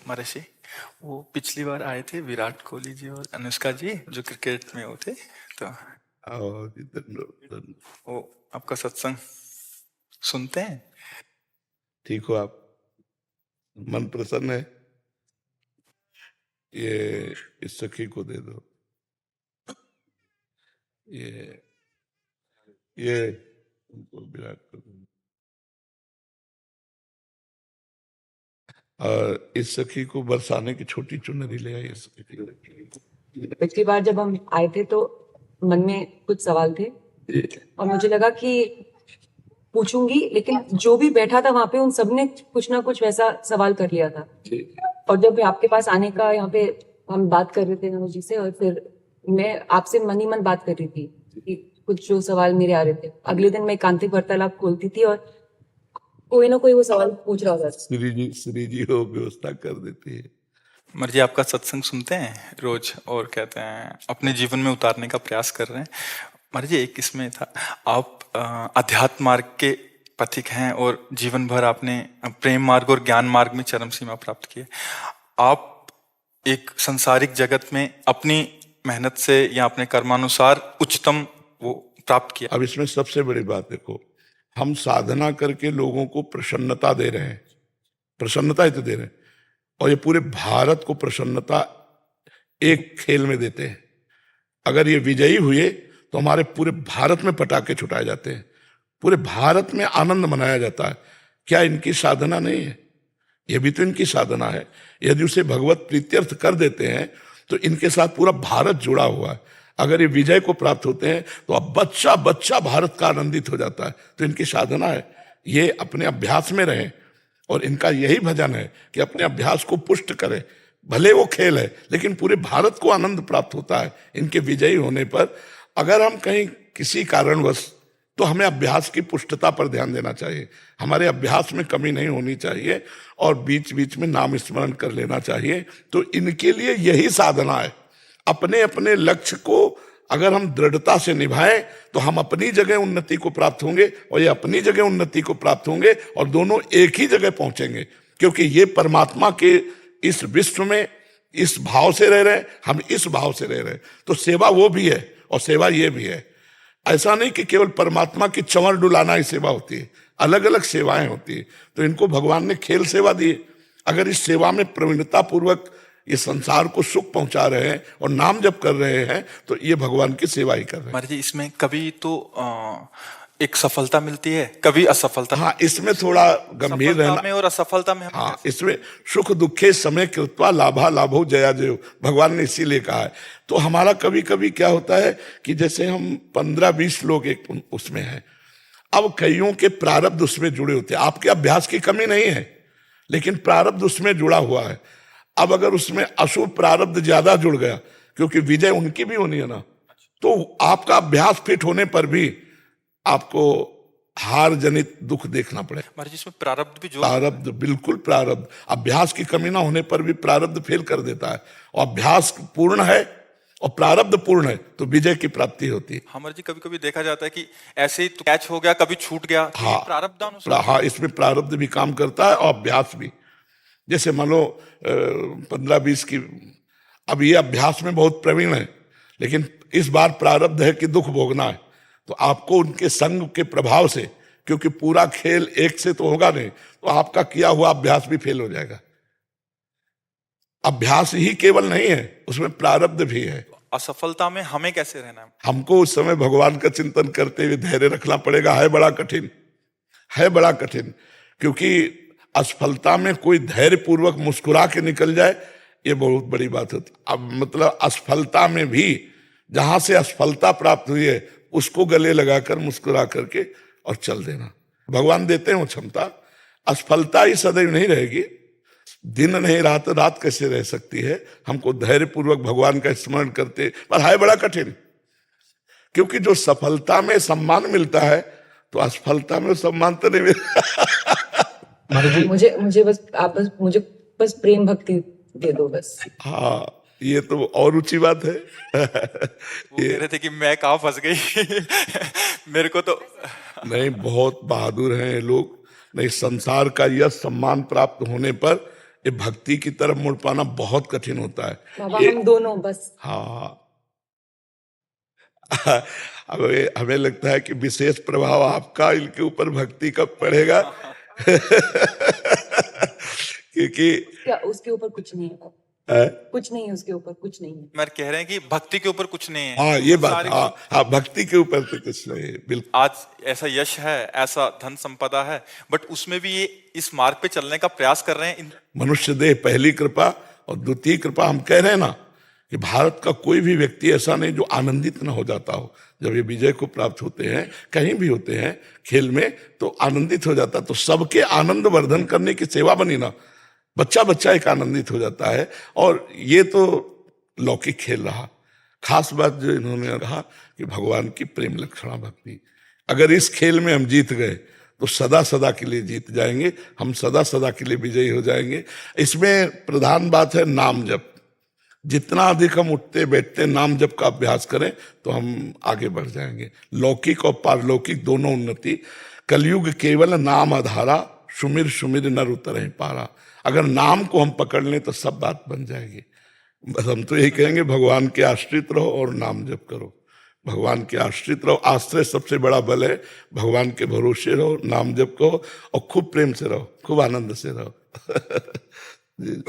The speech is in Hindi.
महर्षि, वो पिछली बार आए थे विराट कोहली जी और अनुष्का जी जो क्रिकेट में वो थे, तो आओ जी, धन्यवाद। वो आपका सत्संग सुनते हैं। ठीक हो आप? मन प्रसन्न है? ये इस सखी को दे दो। ये उनको विराट को दो। और इस सखी को बरसाने की छोटी चुनरी ले आई। इस सखी पिछली बार जब हम आए थे तो मन में कुछ सवाल थे और मुझे लगा कि पूछूंगी, लेकिन जो भी बैठा था वहां पे उन सब ने कुछ ना कुछ वैसा सवाल कर लिया था। और जब आपके पास आने का यहाँ पे हम बात कर रहे थे नमो जी से, और फिर मैं आपसे मन ही मन बात कर रही थी कि कुछ जो सवाल मेरे आ रहे थे। अगले दिन मैं एकांतिक वार्तालाप खोलती थी और कोई ना कोई वो सवाल पूछ रहा था। श्री जी हो व्यवस्था कर देती है। मर्जी आपका सत्संग सुनते हैं रोज और कहते हैं अपने जीवन में उतारने का प्रयास कर रहे हैं। मर्जी एक इसमें था, आप अध्यात्म मार्ग के पथिक हैं और जीवन भर आपने प्रेम मार्ग और ज्ञान मार्ग में चरम सीमा प्राप्त की है। आप एक संसारिक जगत में अपनी मेहनत से या अपने कर्मानुसार उच्चतम वो प्राप्त किया। अब इसमें सबसे बड़ी बात देखो, हम साधना करके लोगों को प्रसन्नता दे रहे हैं, प्रसन्नता ही तो दे रहे हैं, और ये पूरे भारत को प्रसन्नता एक खेल में देते हैं। अगर ये विजयी हुए तो हमारे पूरे भारत में पटाखे छुटाए जाते हैं, पूरे भारत में आनंद मनाया जाता है। क्या इनकी साधना नहीं है? यह भी तो इनकी साधना है। यदि उसे भगवत प्रीत्यर्थ कर देते हैं तो इनके साथ पूरा भारत जुड़ा हुआ है। अगर ये विजय को प्राप्त होते हैं तो अब बच्चा बच्चा भारत का आनंदित हो जाता है। तो इनकी साधना है, ये अपने अभ्यास में रहें, और इनका यही भजन है कि अपने अभ्यास को पुष्ट करें। भले वो खेल है लेकिन पूरे भारत को आनंद प्राप्त होता है इनके विजयी होने पर। अगर हम कहीं किसी कारणवश, तो हमें अभ्यास की पुष्टता पर ध्यान देना चाहिए। हमारे अभ्यास में कमी नहीं होनी चाहिए और बीच बीच में नाम स्मरण कर लेना चाहिए। तो इनके लिए यही साधना है। अपने अपने लक्ष्य को अगर हम दृढ़ता से निभाएं तो हम अपनी जगह उन्नति को प्राप्त होंगे और ये अपनी जगह उन्नति को प्राप्त होंगे, और दोनों एक ही जगह पहुंचेंगे। क्योंकि ये परमात्मा के इस विश्व में इस भाव से रह रहे हैं, हम इस भाव से रह रहे हैं। तो सेवा वो भी है और सेवा ये भी है। ऐसा नहीं कि केवल परमात्मा की चंवर डुलाना ही सेवा होती है, अलग अलग सेवाएं होती है। तो इनको भगवान ने खेल सेवा दी। अगर इस सेवा में प्रवीणता पूर्वक ये संसार को सुख पहुंचा रहे हैं और नाम जप कर रहे हैं तो ये भगवान की सेवा ही कर रहे हैं। मर्जी इसमें कभी तो एक सफलता मिलती है, कभी असफलता। हाँ, इसमें थोड़ा गंभीर रहना में और असफलता में हाँ, इसमें सुख दुखे समय कृत्वा लाभा लाभो जया जयो, भगवान ने इसीलिए कहा है। तो हमारा कभी कभी क्या होता है कि जैसे हम 15-20 लोग एक उसमें हैं, अब कईयों के प्रारब्ध उसमें जुड़े होते हैं। आपके अभ्यास की कमी नहीं है लेकिन प्रारब्ध उसमें जुड़ा हुआ है। अब अगर उसमें अशुभ प्रारब्ध ज्यादा जुड़ गया, क्योंकि विजय उनकी भी होनी है ना, तो आपका अभ्यास फिट होने पर भी आपको हार जनित दुख देखना पड़ेगा। जिसमें प्रारब्ध भी प्रारब्ध, बिल्कुल प्रारब्ध। अभ्यास की कमी ना होने पर भी प्रारब्ध फेल कर देता है, और अभ्यास पूर्ण है और प्रारब्ध पूर्ण है तो विजय की प्राप्ति होती है। हमारे जी कभी कभी देखा जाता है कि ऐसे ही तो कैच हो गया, कभी छूट गया। हाँ, प्रारब्ध हाँ, इसमें प्रारब्ध भी काम करता है और अभ्यास भी। जैसे मान लो 15-20 की, अब ये अभ्यास में बहुत प्रवीण है लेकिन इस बार प्रारब्ध है कि दुख भोगना है, तो आपको उनके संग के प्रभाव से, क्योंकि पूरा खेल एक से तो होगा नहीं, तो आपका किया हुआ अभ्यास भी फेल हो जाएगा। अभ्यास ही केवल नहीं है, उसमें प्रारब्ध भी है। असफलता में हमें कैसे रहना है? हमको उस समय भगवान का चिंतन करते हुए धैर्य रखना पड़ेगा। है बड़ा कठिन, है बड़ा कठिन, क्योंकि असफलता में कोई धैर्य पूर्वक मुस्कुरा के निकल जाए, ये बहुत बड़ी बात होती। अब मतलब असफलता में भी जहां से असफलता प्राप्त हुई है उसको गले लगाकर मुस्कुरा करके और चल देना। भगवान देते हैं वो क्षमता। असफलता ही सदैव नहीं रहेगी, दिन नहीं रात, रात कैसे रह सकती है। हमको धैर्य पूर्वक भगवान का स्मरण करते, पर है बड़ा कठिन, क्योंकि जो सफलता में सम्मान मिलता है तो असफलता में सम्मान तो नहीं मिलता। मुझे बस प्रेम भक्ति दे दो बस। हाँ, ये तो और ऊंची बात है। वो कह रहे थे कि मैं कहाँ फंस गई। मेरे को तो नहीं, बहुत बहादुर हैं ये लोग। नहीं, संसार का यह सम्मान प्राप्त होने पर ये भक्ति की तरफ मुड़ पाना बहुत कठिन होता है। बाबा ये हम दोनों बस हाँ हमें लगता है कि विशेष प्रभाव आपका इनके ऊपर भक्ति कब पड़ेगा क्योंकि क्या उसके ऊपर कुछ नहीं है, है? कुछ नहीं है उसके ऊपर, कुछ नहीं है। मैं कह रहे हैं कि भक्ति के ऊपर कुछ नहीं है। हाँ ये बात, सारे हाँ हाँ भक्ति के ऊपर तो कुछ नहीं है, बिल्कुल। आज ऐसा यश है, ऐसा धन संपदा है, बट उसमें भी ये इस मार्ग पे चलने का प्रयास कर रहे हैं। मनुष्य देह पहली कृपा और द्वितीय कृपा। हम कह रहे हैं ना कि भारत का कोई भी व्यक्ति ऐसा नहीं जो आनंदित न हो जाता हो जब ये विजय को प्राप्त होते हैं, कहीं भी होते हैं खेल में, तो आनंदित हो जाता। तो सबके आनंद वर्धन करने की सेवा बनी ना, बच्चा बच्चा एक आनंदित हो जाता है। और ये तो लौकिक खेल रहा। खास बात जो इन्होंने कहा कि भगवान की प्रेम लक्षणा भक्ति, अगर इस खेल में हम जीत गए तो सदा सदा के लिए जीत जाएंगे, हम सदा सदा के लिए विजयी हो जाएंगे। इसमें प्रधान बात है नाम जप। जितना अधिक हम उठते बैठते नाम जप का अभ्यास करें तो हम आगे बढ़ जाएंगे। लौकिक और पारलौकिक दोनों उन्नति। कलयुग केवल नाम आधारा, सुमिर सुमिर नर उतरहि पारा। अगर नाम को हम पकड़ लें तो सब बात बन जाएगी। बस हम तो यही कहेंगे, भगवान के आश्रित रहो और नाम जप करो। भगवान के आश्रित रहो, आश्रय सबसे बड़ा बल है। भगवान के भरोसे रहो, नाम जप करो और खूब प्रेम से रहो, खूब आनंद से रहो जी।